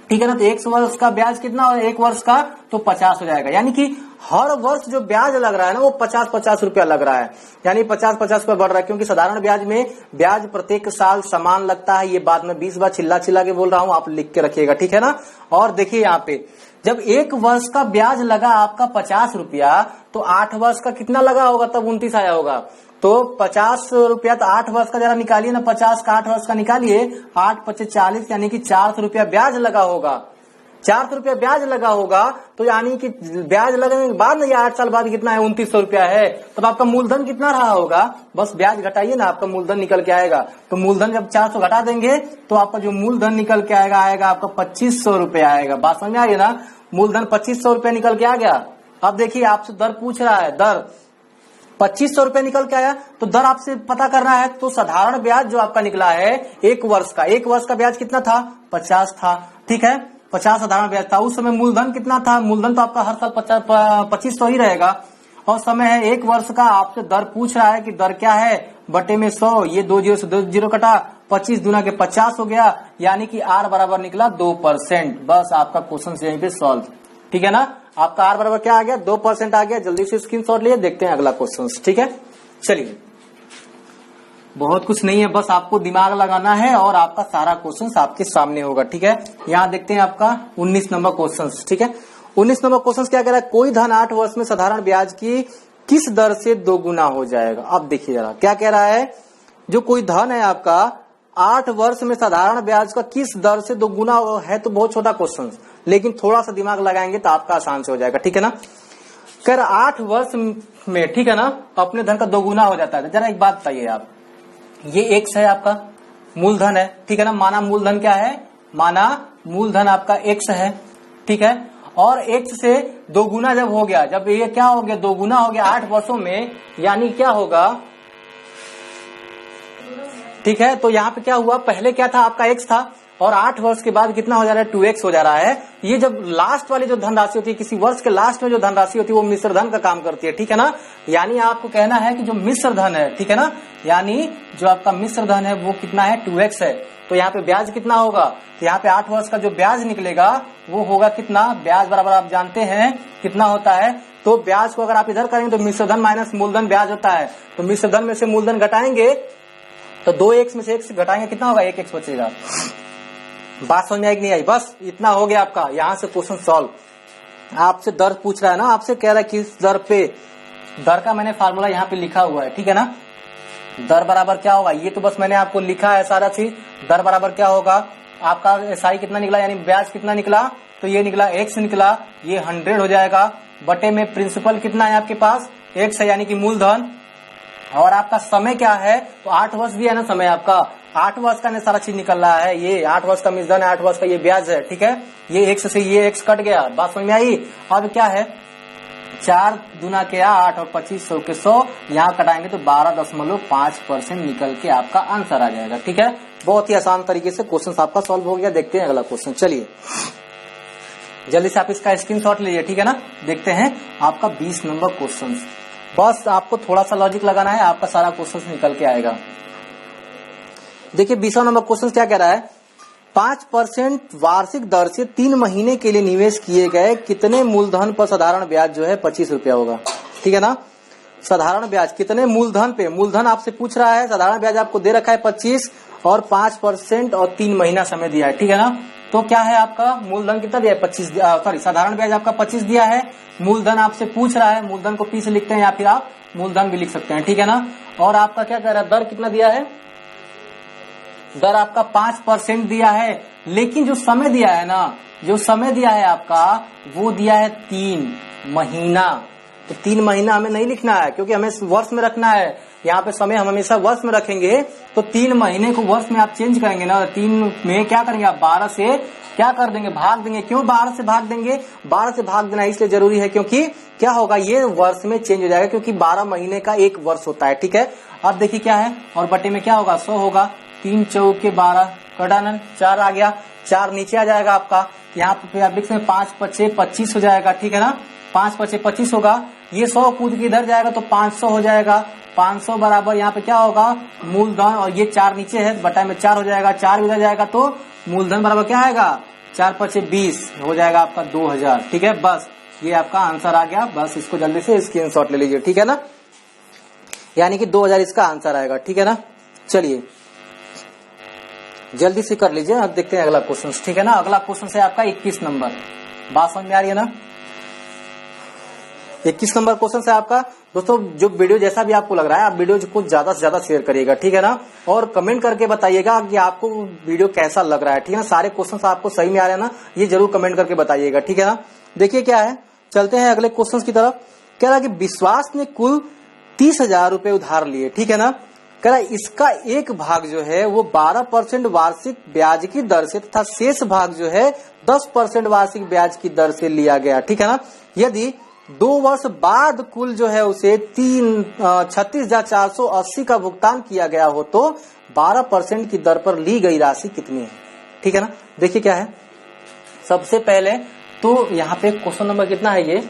ठीक है ना, तो 1 वर्ष का ब्याज कितना, और 1 वर्ष का तो 50 हो जाएगा। यानी कि हर वर्ष जो ब्याज लग रहा है ना वो 50-50 रुपया लग रहा है, यानी 50-50 रुपया बढ़ रहा है, क्योंकि साधारण ब्याज में ब्याज प्रत्येक साल समान लगता है। ये बात मैं 20 बार चिल्ला के बोल रहा हूँ, आप लिख के रखिएगा, ठीक है ना। और देखिए यहाँ पे जब 1 वर्ष का ब्याज लगा आपका 50 रुपया, तो 8 वर्ष का कितना लगा होगा, तब 29 आया होगा। तो 50 रुपया, तो 8 वर्ष का जरा निकालिए ना, 50 का 8 वर्ष का निकालिए, 8 × 40 यानी कि 400 रुपया ब्याज लगा होगा, 400 रुपया ब्याज लगा होगा। तो यानी कि ब्याज लगने के बाद ना, ये 8 साल बाद कितना है, 2900 रुपया है। तब आपका मूलधन कितना रहा होगा, बस ब्याज घटाइए ना, आपका मूलधन निकल के आएगा। तो मूलधन जब 400 घटा देंगे तो आपका जो मूलधन निकल के आएगा आपका 2500 रुपया आएगा। बात समझ में आ गई ना, मूलधन 2500 रुपया निकल के आ गया। अब देखिए आपसे दर पूछ रहा है, दर 2500 रुपए निकल के आया, तो दर आपसे पता करना है। तो साधारण ब्याज जो आपका निकला है 1 वर्ष का ब्याज कितना था, 50 था, ठीक है, 50 साधारण ब्याज था। उस समय मूलधन कितना था, मूलधन तो आपका हर साल 2500 ही रहेगा, और समय है 1 वर्ष का। आपसे दर पूछ रहा है कि दर क्या है, बटे में 100, ये 2 0 से 2 0 कटा, 25 दूना के 50 हो गया, यानी कि R बराबर निकला 2%। बस आपका क्वेश्चन यहीं पे सॉल्व, ठीक है ना। आपका R बराबर क्या आ गया, 2% आ गया। जल्दी से स्क्रीनशॉट लिए, देखते हैं अगला क्वेश्चन, ठीक है। चलिए, बहुत कुछ नहीं है, बस आपको दिमाग लगाना है और आपका सारा क्वेश्चन आपके सामने होगा, ठीक है। यहाँ देखते हैं आपका 19 नंबर क्वेश्चन, ठीक है। 19 नंबर क्वेश्चन क्या कह रहा है, कोई धन 8 वर्ष में साधारण ब्याज की किस दर से 2 गुना हो जाएगा। अब देखिए जरा क्या कह रहा है, जो कोई धन है आपका 8 वर्ष में साधारण ब्याज का किस दर से 2 गुना है। तो बहुत छोटा क्वेश्चन, लेकिन थोड़ा सा दिमाग लगाएंगे तो आपका आसान से हो जाएगा, ठीक है ना। कह रहा 8 वर्ष में, ठीक है ना, अपने धन का 2 गुना हो जाता है। जरा एक बात बताइए आप, ये X है आपका मूलधन है, ठीक है ना, माना मूलधन क्या है, माना मूलधन आपका X है, ठीक है। और X से 2 गुना जब हो गया, जब ये क्या हो गया, 2 गुना हो गया 8 वर्षों में, यानी क्या होगा, ठीक है। तो यहाँ पे क्या हुआ, पहले क्या था आपका X था, और 8 वर्ष के बाद कितना हो जा रहा है, 2x हो जा रहा है। ये जब लास्ट वाली जो धनराशि होती है, किसी वर्ष के लास्ट में जो धनराशि होती है, वो मिश्र धन का काम करती है, ठीक है ना। यानी आपको कहना है कि जो मिश्र धन है, ठीक है ना, यानी जो आपका मिश्र धन है वो कितना है, 2x है। तो यहाँ पे ब्याज कितना होगा, तो यहाँ पे 8 वर्ष का जो ब्याज निकलेगा वो होगा कितना, ब्याज बराबर आप जानते हैं कितना होता है। तो ब्याज को अगर आप इधर करेंगे तो मिश्र धन माइनस मूलधन ब्याज होता है। तो मिश्र धन में से मूलधन घटाएंगे तो 2x में से 1 घटाएंगे, कितना होगा, 1x बचेगा। बात समझ में आई कि नहीं आई, बस इतना हो गया आपका। यहां से क्वेश्चन सॉल्व। आपसे दर पूछ रहा है ना, आपसे कह रहा है किस दर पे, दर का मैंने फार्मूला यहाँ पे लिखा हुआ है, ठीक है ना। दर बराबर क्या होगा, ये तो बस मैंने आपको लिखा है सारा चीज। दर बराबर क्या होगा, आपका SI कितना निकला, यानी ब्याज कितना निकला, तो ये निकला X निकला, ये 100 हो जाएगा, बटे में प्रिंसिपल कितना है आपके पास, X है, यानी कि मूलधन। और आपका समय क्या है, तो 8 वर्ष भी है ना समय आपका, 8 वर्ष का सारा चीज निकल रहा है। ये 8 वर्ष का मिश्रण है, 8 वर्ष का ये ब्याज है, ठीक है। ये X से ये X कट गया, बात समझ में आई। अब क्या है, 4 दूना के 8 और 2500 के 100, यहाँ कटाएंगे तो 12.5% निकल के आपका आंसर आ जाएगा, ठीक है। बहुत ही आसान तरीके से क्वेश्चन आपका सॉल्व हो गया। देखते हैं अगला क्वेश्चन, चलिए जल्दी से आप इसका स्क्रीनशॉट लीजिए, ठीक है ना। देखते हैं आपका 20 नंबर क्वेश्चन। बस आपको थोड़ा सा लॉजिक लगाना है, आपका सारा क्वेश्चन निकल के आएगा। देखिए 20 नंबर क्वेश्चन क्या कह रहा है, 5% वार्षिक दर से 3 महीने के लिए निवेश किए गए कितने मूलधन पर साधारण ब्याज जो है 25 रुपया होगा, ठीक है ना। साधारण ब्याज कितने मूलधन पे, मूलधन आपसे पूछ रहा है, साधारण ब्याज आपको दे रखा है 25 और 5% और 3 महीना समय दिया है, ठीक है ना। तो क्या है आपका मूलधन कितना दिया है, 25, सॉरी साधारण ब्याज आपका 25 दिया है, मूलधन आपसे पूछ रहा है, मूलधन को P से लिखते हैं या फिर आप मूलधन भी लिख सकते हैं, ठीक है ना। और आपका क्या कह रहा है, दर कितना दिया है, दर आपका 5% दिया है, लेकिन जो समय दिया है ना, जो समय दिया है आपका वो दिया है 3 महीना। तो 3 महीना हमें नहीं लिखना है क्योंकि हमें वर्ष में रखना है। यहाँ पे समय हम हमेशा वर्ष में रखेंगे, तो 3 महीने को वर्ष में आप चेंज करेंगे ना, 3 में क्या करेंगे आप 12 से क्या कर देंगे, भाग देंगे। क्यों 12 से भाग देंगे? 12 से भाग देना इसलिए जरूरी है क्योंकि क्या होगा, ये वर्ष में चेंज हो जाएगा, क्योंकि 12 महीने का एक वर्ष होता है। ठीक है, अब देखिए क्या है, और बटे में क्या होगा 100 होगा, 3 चौके 12 कटानन 4 आ गया, 4 नीचे आ जाएगा आपका, यहाँ पे आप देख सकते हैं 5 पचे 25 हो जाएगा। ठीक है ना, 5 पचे 25 होगा, ये 100 कूद के इधर जाएगा तो 500 हो जाएगा। 500 बराबर यहाँ पे क्या होगा मूलधन, और ये 4 नीचे है बटा में 4 हो जाएगा, 4 इधर जाएगा तो मूलधन बराबर क्या आएगा 4 पचे 20 हो जाएगा आपका 2000। ठीक है, बस ये आपका आंसर आ गया। बस इसको जल्दी से स्क्रीनशॉट ले लीजिए। ठीक है ना, यानी कि 2000 इसका आंसर आएगा। ठीक है ना, चलिए जल्दी से कर लीजिए। अब देखते हैं अगला क्वेश्चन। ठीक है ना, अगला क्वेश्चन है आपका 21 नंबर। बात समझ में आ रही है ना? 21 नंबर क्वेश्चन है आपका। दोस्तों जो वीडियो जैसा भी आपको लग रहा है, आप वीडियो को ज्यादा से ज्यादा शेयर करिएगा। ठीक है ना, और कमेंट करके बताइएगा कि आपको वीडियो कैसा लग रहा है। ठीक है ना, सारे क्वेश्चन आपको सही में आ रहे हैं ना, ये जरूर कमेंट करके बताइएगा। ठीक है ना, देखिए क्या है, चलते हैं अगले क्वेश्चन की तरफ। कह रहा है कि विश्वास ने कुल 30,000 रुपए उधार लिए। ठीक है ना, कह रहा है इसका एक भाग जो है वो 12% वार्षिक ब्याज की दर से तथा शेष भाग जो है 10% वार्षिक ब्याज की दर से लिया गया। ठीक है ना, यदि 2 वर्ष बाद कुल जो है उसे 36,480 का भुगतान किया गया हो तो 12% की दर पर ली गई राशि कितनी है। ठीक है ना, देखिए क्या है, सबसे पहले तो यहाँ पे क्वेश्चन नंबर कितना है, ये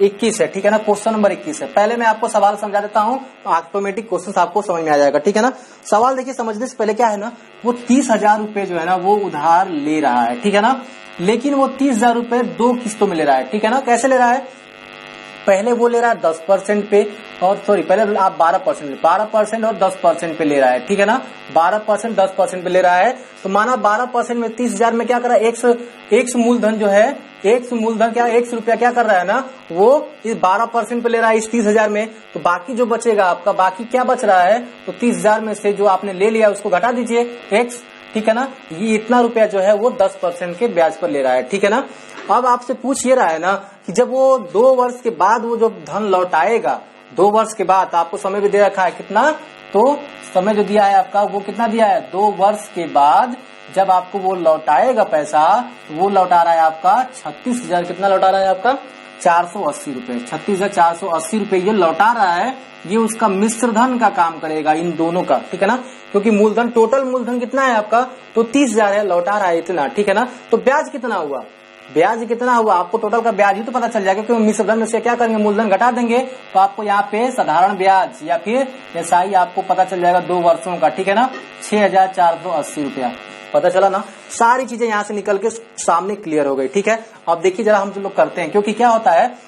21 है। ठीक है ना, क्वेश्चन नंबर 21 है। पहले मैं आपको सवाल समझा देता हूँ, ऑटोमेटिक क्वेश्चन आपको समझ में आ जाएगा। ठीक है ना, सवाल देखिए, समझने से पहले क्या है ना, वो 30,000 रुपए जो है ना वो उधार ले रहा है। ठीक है ना, लेकिन वो 30,000 रुपए 2 किस्तों में ले रहा है। ठीक है ना, कैसे ले रहा है, पहले वो ले रहा है 10% पे, और सॉरी पहले आप 12% और 10% पे ले रहा है। ठीक है ना, 12% 10% पे ले रहा है, तो माना 12% में 30,000 में क्या कर रहा है, एक मूलधन जो है, एक मूलधन क्या 100 रुपया क्या कर रहा है ना, वो इस 12% पे ले रहा है इस 30,000 में, तो बाकी जो बचेगा आपका, बाकी क्या बच रहा है, तो 30,000 में से जो आपने ले लिया उसको घटा दीजिए x। ठीक है ना, ये इतना रुपया जो है वो 10% के ब्याज पर ले रहा है। ठीक है ना, अब आपसे पूछ ये रहा है ना कि जब वो 2 वर्ष के बाद वो जो धन लौटाएगा, 2 वर्ष के बाद, आपको समय भी दे रखा है कितना, तो समय जो दिया है आपका वो कितना दिया है, 2 वर्ष के बाद जब आपको वो लौटाएगा पैसा, वो लौटा रहा है आपका 36,000, कितना लौटा रहा है आपका 480 रुपए, 36,480 रुपए ये लौटा रहा है। ये उसका मिश्र धन का काम करेगा इन दोनों का। ठीक है ना, क्योंकि मूलधन, टोटल मूलधन कितना है आपका, तो 30,000 है, लौटा रहा है इतना। ठीक है ना, तो ब्याज कितना हुआ, ब्याज कितना हुआ, आपको टोटल का ब्याज ही तो पता चल जाएगा, क्योंकि मिश्र धन में से क्या करेंगे, मूलधन घटा देंगे, तो आपको यहाँ पे साधारण ब्याज या फिर एसआई आपको पता चल जाएगा 2 वर्षों का। ठीक है ना, 6,480 रुपया पता चला ना, सारी चीजें यहाँ से निकल के सामने क्लियर हो गई। ठीक है, अब देखिए जरा हम लोग करते हैं, क्योंकि क्या होता है,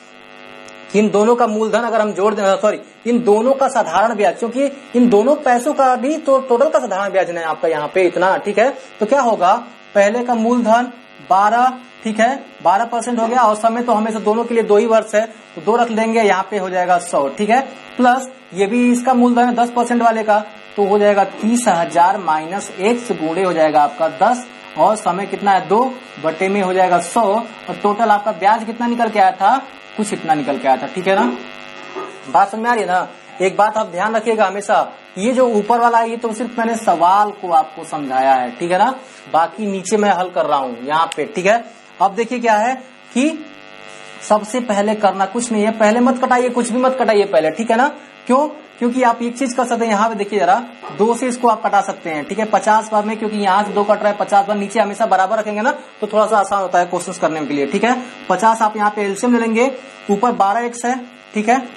इन दोनों का मूलधन अगर हम जोड़ दें, सॉरी इन दोनों का साधारण ब्याज, क्योंकि इन दोनों पैसों का भी तो टोटल का साधारण ब्याज है आपका यहाँ पे इतना। ठीक है, तो क्या होगा, पहले का मूलधन 12, ठीक है 12% हो गया, और समय तो हमेशा दोनों के लिए 2 ही वर्ष है, तो 2 रख लेंगे, यहाँ पे हो जाएगा 100। ठीक है, प्लस ये भी इसका मूलधन है 10% वाले का, तो हो जाएगा 30,000 माइनस 1 से गुणे हो जाएगा आपका 10, और समय कितना है 2 बटे में हो जाएगा 100, और टोटल आपका ब्याज कितना निकल के आया था, कुछ इतना निकल के आया था। ठीक है ना, बात समझ में आ रही है ना। एक बात आप ध्यान रखिएगा हमेशा, ये जो ऊपर वाला है ये तो सिर्फ मैंने सवाल को आपको समझाया है। ठीक है ना, बाकी नीचे मैं हल कर रहा हूँ यहाँ पे। ठीक है, अब देखिए क्या है कि सबसे पहले करना कुछ नहीं है, पहले मत कटाइए, कुछ भी मत कटाइए पहले। ठीक है ना, क्यों, क्योंकि आप एक चीज कर सकते हैं, यहाँ पे देखिए जरा 2 से इसको आप कटा सकते हैं। ठीक है, 50 बार में, क्योंकि यहाँ से 2 कट रहा है, 50 बार नीचे हमेशा बराबर रखेंगे ना, तो थोड़ा सा आसान होता है क्वेश्चन करने के लिए। ठीक है, 50 आप यहाँ पे एलसीएम ले लेंगे, ऊपर 12x है। ठीक है,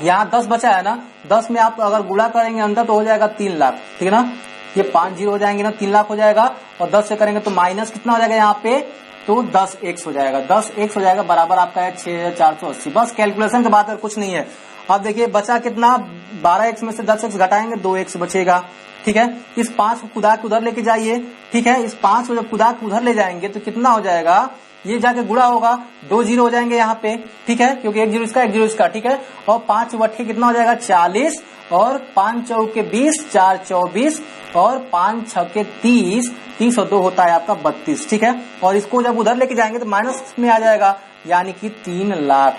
यहाँ 10 बचा है ना, 10 में आप अगर गुणा करेंगे अंदर तो हो जाएगा 3 लाख। ठीक है ना, ये 5 जीरो हो जाएंगे ना, 3 लाख हो जाएगा, और 10 से करेंगे तो माइनस कितना हो जाएगा यहाँ पे, तो 10x हो जाएगा, 10x हो जाएगा, बराबर आपका है 6,480। बस कैलकुलेशन के बाद कुछ नहीं है। अब देखिए बचा कितना, 12x में से 10x घटाएंगे 2x बचेगा। ठीक है, इस 5 को कुदा के उधर लेके जाइए। ठीक है, इस 5 को जब कुदा के उधर ले जाएंगे तो कितना हो जाएगा, ये जाके गुणा होगा, 2 जीरो हो जाएंगे यहाँ पे। ठीक है, क्योंकि 1 जीरो इसका 1 जीरो इसका। ठीक है, और 5 वट्ठे कितना हो जाएगा 40, और 5 चौके 20, 4 24, और 5 6 30, 30 और 2 होता है आपका 32, ठीक है। और इसको जब उधर लेके जाएंगे तो माइनस में आ जाएगा, यानी कि 3 लाख।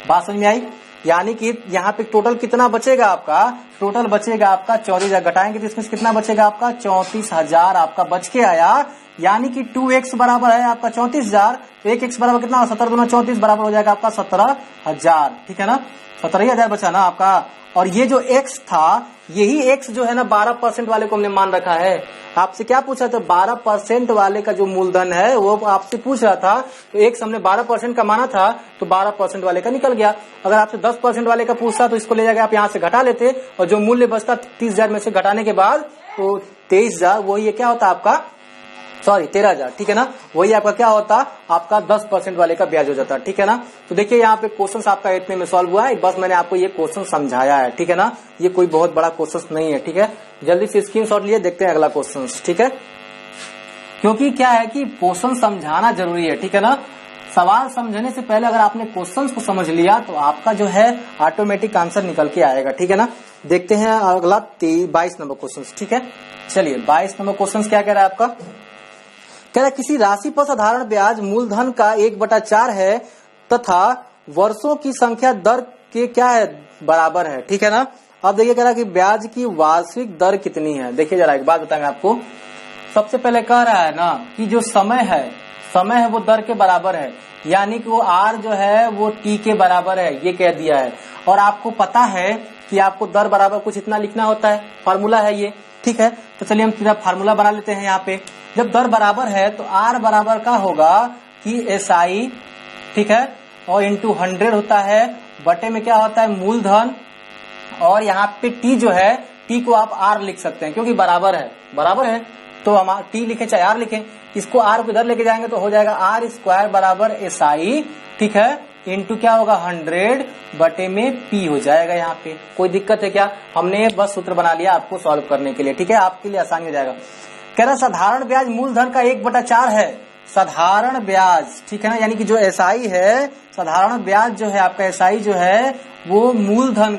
बात समझ में आई? यानी कि यहाँ पे टोटल कितना बचेगा आपका, टोटल बचेगा आपका 34,000, घटाएंगे तो इसमें कितना बचेगा आपका 34,000 आपका बच के आया। यानी कि 2x बराबर है आपका 34,000, 1x बराबर कितना, 17 दूना 34 बराबर हो जाएगा आपका 17,000, ठीक है ना। 17,000 बचा ना आपका। और ये जो x था, यही x जो है ना 12% वाले को हमने मान रखा है। आपसे क्या पूछा था, 12% वाले का जो मूलधन है वो आपसे पूछ रहा था, तो x हमने 12% का माना था, तो 12% वाले का निकल गया। अगर आपसे 10% वाले का पूछता तो इसको ले जाके आप यहाँ से घटा लेते, और जो मूल्य बचता 30,000 में से घटाने के बाद तो 23,000, वही क्या होता आपका, सॉरी 13,000, ठीक है ना। वही आपका क्या होता, आपका 10% वाले का ब्याज हो जाता, ठीक है ना। तो देखिए यहाँ पे क्वेश्चन आपका इतने में सॉल्व हुआ है, बस मैंने आपको ये क्वेश्चन समझाया है, ठीक है ना। ये कोई बहुत बड़ा क्वेश्चन नहीं है, ठीक है। जल्दी से स्क्रीनशॉट लिए, देखते हैं अगला क्वेश्चन, ठीक है। क्योंकि क्या है कि क्वेश्चन समझाना जरूरी है, ठीक है ना। सवाल समझने से पहले अगर आपने क्वेश्चन को समझ लिया तो आपका जो है ऑटोमेटिक आंसर निकल के आएगा, ठीक है ना। देखते हैं अगला 22 नंबर क्वेश्चन, ठीक है। चलिए 22 नंबर क्वेश्चन क्या कह रहा है आपका, कह रहा है किसी राशि पर साधारण ब्याज मूलधन का 1/4 है तथा वर्षों की संख्या दर के क्या है, बराबर है, ठीक है ना। अब देखिए कह रहा है कि ब्याज की वार्षिक दर कितनी है। देखिए जरा एक बात बताएंगे आपको। सबसे पहले कह रहा है ना कि जो समय है वो दर के बराबर है, यानी कि वो r जो है वो t के बराबर है, ये कह दिया है। और आपको पता है कि आपको दर बराबर कुछ इतना लिखना होता है, फार्मूला है ये, ठीक है। तो चलिए हम सीधा फार्मूला बना लेते हैं। यहाँ पे जब दर बराबर है तो r बराबर का होगा कि SI, ठीक है, और इंटू 100 होता है, बटे में क्या होता है मूलधन, और यहाँ पे t जो है, t को आप r लिख सकते हैं क्योंकि बराबर है तो हम t लिखे चाहे r लिखें। इसको r को इधर लेके जाएंगे तो हो जाएगा r² बराबर SI, ठीक है, इंटू क्या होगा 100 बटे में p हो जाएगा। यहाँ पे कोई दिक्कत है क्या, हमने बस सूत्र बना लिया आपको सॉल्व करने के लिए, ठीक है, आपके लिए आसानी हो जाएगा। कह रहा साधारण ब्याज मूलधन का 1/4 है, साधारण ब्याज, ठीक है ना, यानी कि जो SI है, साधारण ब्याज जो है आपका SI जो है वो मूलधन,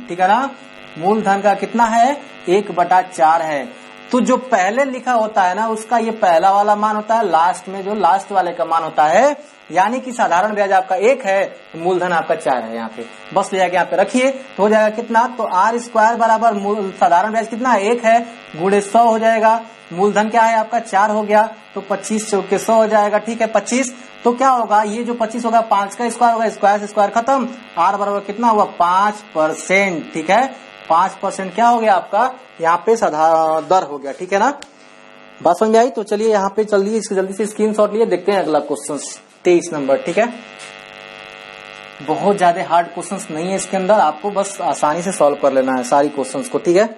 ठीक है ना, मूलधन का कितना है 1/4 है। तो जो पहले लिखा होता है ना उसका ये पहला वाला मान होता है, लास्ट में जो लास्ट वाले का मान होता है, यानी कि साधारण ब्याज आपका 1 है, मूलधन आपका 4 है। यहाँ पे बस ले जाके यहाँ पे रखिए तो हो जाएगा कितना, तो r² बराबर साधारण ब्याज कितना है 1 है, गुणे 100 हो जाएगा, मूलधन क्या है आपका 4 हो गया, तो 25 चौके 100 हो जाएगा, ठीक है 25। तो क्या होगा, ये जो 25 होगा 5 का स्क्वायर होगा, स्क्वायर से स्क्वायर खत्म, r बराबर कितना हुआ 5%, ठीक है, 5% क्या हो गया आपका यहाँ पे साधारण दर हो गया, ठीक है ना। बात समझ में आई? तो चलिए यहाँ पे चलिए इसको जल्दी से स्क्रीनशॉट लिए, देखते हैं अगला क्वेश्चन 23 नंबर, ठीक है। बहुत ज्यादा हार्ड क्वेश्चंस नहीं है इसके अंदर, आपको बस आसानी से सॉल्व कर लेना है सारी क्वेश्चंस को, ठीक है।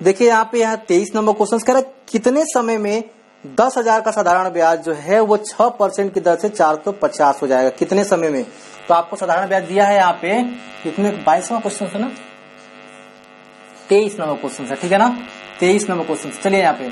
देखिए यहाँ पे 23 नंबर क्वेश्चन कह रहा है कितने समय में 10,000 का साधारण ब्याज जो है वो 6% की दर से 450 हो जाएगा, कितने समय में। तो आपको साधारण ब्याज दिया है यहाँ पे कितने, 22वां क्वेश्चन है ना, 23 नंबर क्वेश्चन है, ठीक है ना, 23 नंबर क्वेश्चन। चलिए यहाँ पे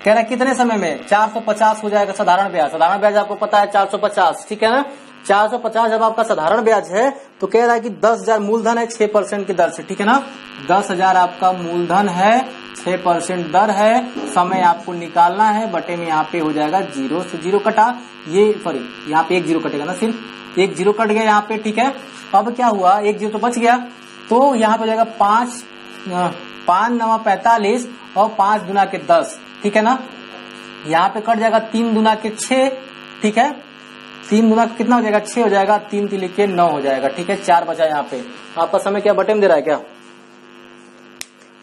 कह रहा है कितने समय में 450 हो जाएगा साधारण ब्याज आपको पता है 450, ठीक है ना। 450 जब आपका साधारण ब्याज है तो कह रहा है कि 10,000 मूलधन है 6% की दर से, ठीक है ना, 10,000 आपका मूलधन है, 6% दर है, समय आपको निकालना है, बटे में यहाँ पे हो जाएगा 0 से 0 कटा, ये सॉरी यहाँ पे 1 0 कटेगा ना, सिर्फ 1 0 कट गया यहाँ पे, ठीक है। अब क्या हुआ 1 0 तो बच गया, तो यहाँ पे हो जाएगा 5 9 45 और 5 दूना के 10, ठीक है ना। यहाँ पे कट जाएगा 3 दूना के 6, ठीक है, 3 दूना कितना हो जाएगा 6 हो जाएगा, 3 3 के 9 हो जाएगा, ठीक है, 4 बचा यहाँ पे। आपका समय क्या बटे में दे रहा है, क्या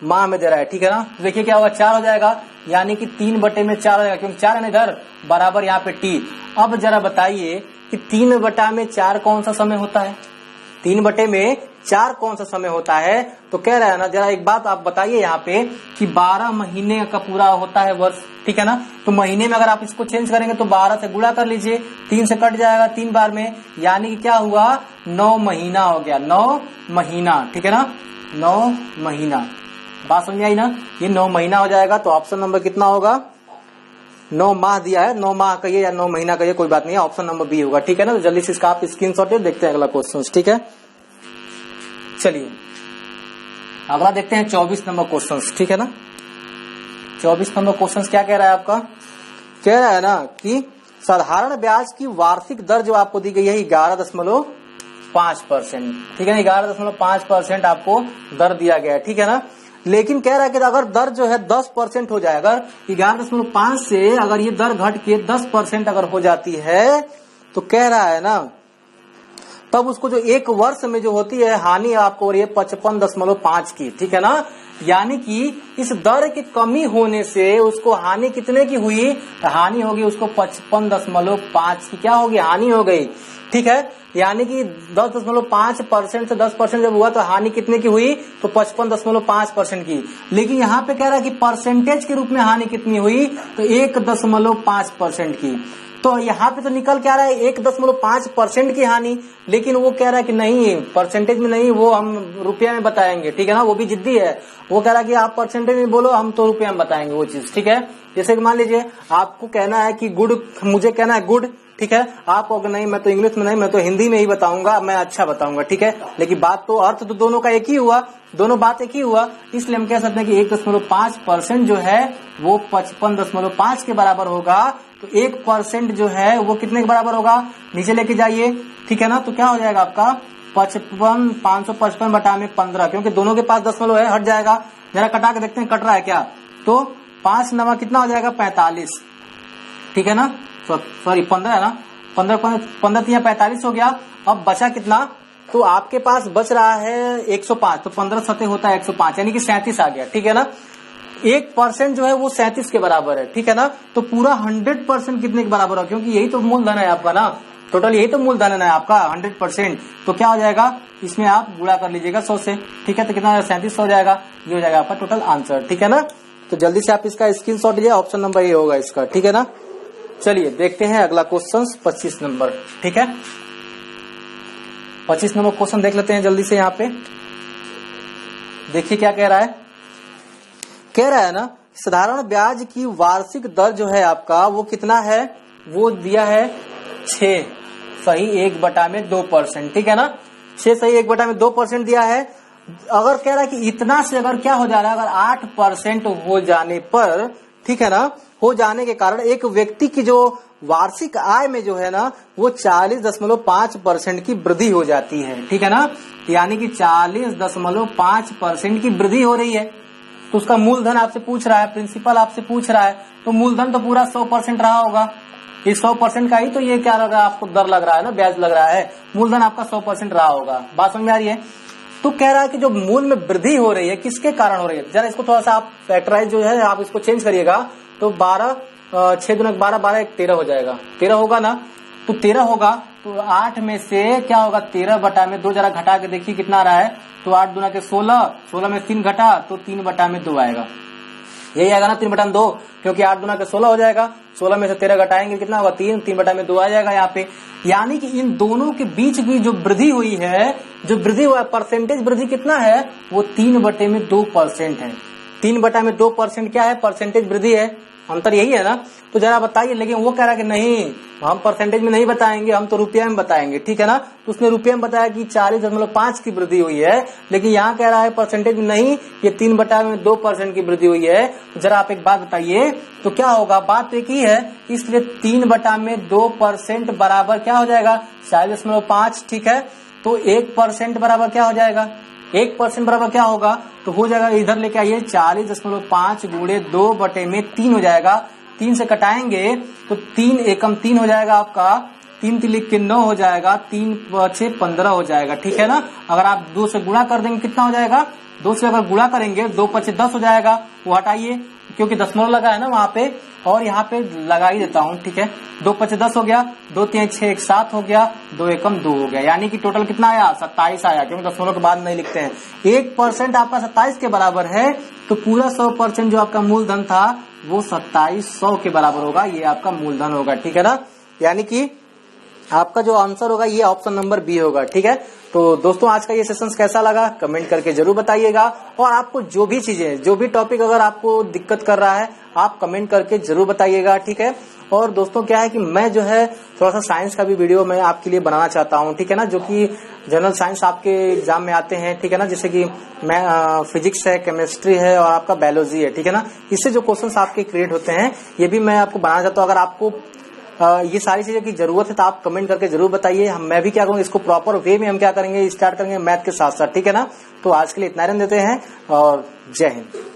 माह में दे रहा है, ठीक है ना। तो देखिए क्या होगा 4 हो जाएगा, यानी कि 3 बटे में 4 हो जाएगा, क्योंकि 4 है ना इधर बराबर यहाँ पे t। अब जरा बताइए कि 3 बटा में 4 कौन सा समय होता है, 3 बटे में 4 कौन सा समय होता है। तो कह रहा है ना, जरा एक बात आप बताइए यहाँ पे कि 12 महीने का पूरा होता है वर्ष, ठीक है ना। तो महीने में अगर आप इसको चेंज करेंगे तो 12 से गुणा कर लीजिए, 3 से कट जाएगा 3 बार में, यानी कि क्या हुआ 9 महीना हो गया, 9 महीना, ठीक है ना, 9 महीना। बात समझ आई ना, ये 9 महीना हो जाएगा। तो ऑप्शन नंबर कितना होगा, 9 माह दिया है, 9 माह कहिए या 9 महीना कहिए कोई बात नहीं है, ऑप्शन नंबर बी होगा, ठीक है ना। तो जल्दी से इसका आप स्क्रीनशॉट ले, देखते हैं अगला क्वेश्चन, ठीक है। चलिए अगला देखते हैं 24 नंबर क्वेश्चन, ठीक है ना। 24 नंबर क्वेश्चन क्या कह रहा है आपका? कह रहा है ना कि साधारण ब्याज की वार्षिक दर जो आपको दी गई है 11.5%, ठीक है ना, 11.5% आपको दर दिया गया है, ठीक है ना। लेकिन कह रहा है कि अगर दर जो है 10% हो जाए, अगर 11.5 से अगर ये दर घट के 10% अगर हो जाती है तो कह रहा है ना तब उसको जो एक वर्ष में जो होती है हानि आपको हो रही है 55.5 की, ठीक है ना। यानी कि इस दर की कमी होने से उसको हानि कितने की हुई? हानि होगी उसको 55.5 की क्या होगी? हानि हो गई, ठीक है। यानी कि 10.5% से 10% जब हुआ तो हानि कितने की हुई? तो 55.5% की। लेकिन यहाँ पे कह रहा है कि परसेंटेज के रूप में हानि कितनी हुई? तो 1.5% की। तो यहाँ पे तो निकल के आ रहा है 1.5% की हानि, लेकिन वो कह रहा है कि नहीं, परसेंटेज में नहीं, वो हम रुपया में बताएंगे, ठीक है ना। वो भी जिद्दी है, वो कह रहा है कि आप परसेंटेज में बोलो, हम तो रुपया में बताएंगे वो चीज, ठीक है। जैसे कि मान लीजिए आपको कहना है कि गुड, मुझे कहना है गुड, ठीक है। आप कहोगे नहीं मैं तो इंग्लिश में नहीं, मैं तो हिंदी में ही बताऊंगा, मैं अच्छा बताऊंगा, ठीक है। लेकिन बात तो अर्थ तो दोनों का एक ही हुआ, दोनों बात एक ही हुआ, इसलिए हम कह सकते हैं कि 1.5% जो है वो 55.5 के बराबर होगा। तो 1% जो है वो कितने के बराबर होगा? नीचे लेके जाइए, ठीक है ना। तो क्या हो जाएगा आपका 555 बटा में 15, क्योंकि दोनों के पास दशमलव है, हट जाएगा। जरा कटा के देखते हैं कट रहा है क्या। तो 5 नवा कितना हो जाएगा? 45, ठीक है ना। सॉरी 15 है ना, 15 3 45 हो गया। अब बचा कितना? तो आपके पास बच रहा है 105, तो 15 सतह होता है 105, यानी कि 37 आ गया, ठीक है ना। 1% जो है वो 37 के बराबर है, ठीक है ना। तो पूरा 100% कितने के बराबर है? क्योंकि यही तो मूलधन है आपका ना, टोटल यही तो मूलधन है आपका 100%। तो क्या हो जाएगा? इसमें आप गुणा कर लीजिएगा 100 से, ठीक है। तो कितना 37 हो जाएगा, ये हो जाएगा आपका टोटल आंसर, ठीक है ना। तो जल्दी से आप इसका स्क्रीनशॉट लीजिए, ऑप्शन नंबर ए होगा इसका, ठीक है ना। चलिए देखते हैं अगला क्वेश्चन 25 नंबर, ठीक है। 25 नंबर क्वेश्चन देख लेते हैं जल्दी से। यहाँ पे देखिए क्या कह रहा है। कह रहा है ना साधारण ब्याज की वार्षिक दर जो है आपका वो कितना है? वो दिया है 6 सही 1/2%, ठीक है ना। 6 सही 1/2% दिया है। अगर कह रहा है कि इतना से अगर क्या हो जा रहा है, अगर 8% हो जाने पर, ठीक है ना, हो जाने के कारण एक व्यक्ति की जो वार्षिक आय में जो है ना वो 40.5% की वृद्धि हो जाती है, ठीक है ना। यानी कि 40.5% की वृद्धि हो रही है। तो उसका मूलधन आपसे पूछ रहा है, प्रिंसिपल आपसे पूछ रहा है, तो मूलधन तो पूरा 100% रहा होगा। ये 100% का ही तो ये क्या लग रहा है आपको? दर लग रहा है ना, ब्याज लग रहा है। मूलधन आपका 100% रहा होगा। बात समझ में आ रही है। तो कह रहा है कि जो मूल में वृद्धि हो रही है किसके कारण हो रही है? जरा इसको थोड़ा सा आप फैक्टराइज जो है आप इसको चेंज करिएगा। तो 12 6 दूना 12 12 1 13 हो जाएगा, 13 होगा ना। तो 13 होगा तो 8 में से क्या होगा? 13/2 जरा घटा के देखिए कितना आ रहा है। तो 8 दूना के 16, 16 में 3 घटा तो 3/2 आएगा, यही आएगा ना 3/2, क्योंकि 8 दूना के 16 हो जाएगा। 16 में से 13 घटाएंगे कितना होगा? 3, 3/2 आ जाएगा यहाँ पे। यानी कि इन दोनों के बीच की जो वृद्धि हुई है, जो वृद्धि हुआ परसेंटेज वृद्धि कितना है? वो 3/2% है। 3/2% क्या है? परसेंटेज वृद्धि है। अंतर यही है ना। तो जरा बताइए। लेकिन वो कह रहा है कि नहीं, हम परसेंटेज में नहीं बताएंगे, हम तो रुपया में बताएंगे, ठीक है ना। तो उसने रुपये में बताया कि 40.5 की वृद्धि हुई है, लेकिन यहाँ कह रहा है परसेंटेज में नहीं, ये 3/2% की वृद्धि हुई है। तो जरा आप एक बात बताइए, तो क्या होगा? बात एक ही है, इसलिए 3/2% बराबर क्या हो जाएगा? 40.5, ठीक है। तो 1% बराबर क्या हो जाएगा? 1% बराबर क्या होगा? तो हो जाएगा, इधर लेके आइए, 40.5 गुणे 2/3 हो जाएगा। 3 से कटाएंगे तो 3 एकम 3 हो जाएगा आपका, 3 लिख के 9 हो जाएगा, 3 6 15 हो जाएगा, ठीक है ना। अगर आप 2 से गुणा कर देंगे कितना हो जाएगा? 2 से अगर गुणा करेंगे 2 5 10 हो जाएगा। वो हटाइए क्योंकि दशमलव लगा है ना वहां पे, और यहाँ पे लगा ही देता हूँ, ठीक है। 2 5 10 हो गया, 2 3 6 1 7 हो गया, 2 एकम 2 हो गया। यानी कि टोटल कितना आया? 27 आया, क्योंकि दशमलव के बाद नहीं लिखते हैं। 1% आपका 27 के बराबर है, तो पूरा 100% जो आपका मूलधन था वो 2700 के बराबर होगा। ये आपका मूलधन होगा, ठीक है ना। यानी कि आपका जो आंसर होगा ये ऑप्शन नंबर बी होगा, ठीक है। तो दोस्तों आज का ये सेशन कैसा लगा कमेंट करके जरूर बताइएगा, और आपको जो भी चीजें, जो भी टॉपिक अगर आपको दिक्कत कर रहा है आप कमेंट करके जरूर बताइएगा, ठीक है। और दोस्तों क्या है कि मैं जो है थोड़ा सा साइंस का भी वीडियो मैं आपके लिए बनाना चाहता हूँ, ठीक है ना, जो कि जनरल साइंस आपके एग्जाम में आते हैं, ठीक है ना, जैसे कि मैं फिजिक्स है, केमिस्ट्री है और आपका बायोलॉजी है, ठीक है ना। इससे जो क्वेश्चंस आपके क्रिएट होते हैं ये भी मैं आपको बनाना चाहता हूँ। अगर आपको ये सारी चीजों की जरूरत है तो आप कमेंट करके जरूर बताइए। मैं भी क्या करूँगा, इसको प्रॉपर वे में हम क्या करेंगे, स्टार्ट करेंगे मैथ के साथ साथ, ठीक है ना। तो आज के लिए इतना रहने देते हैं और जय हिंद।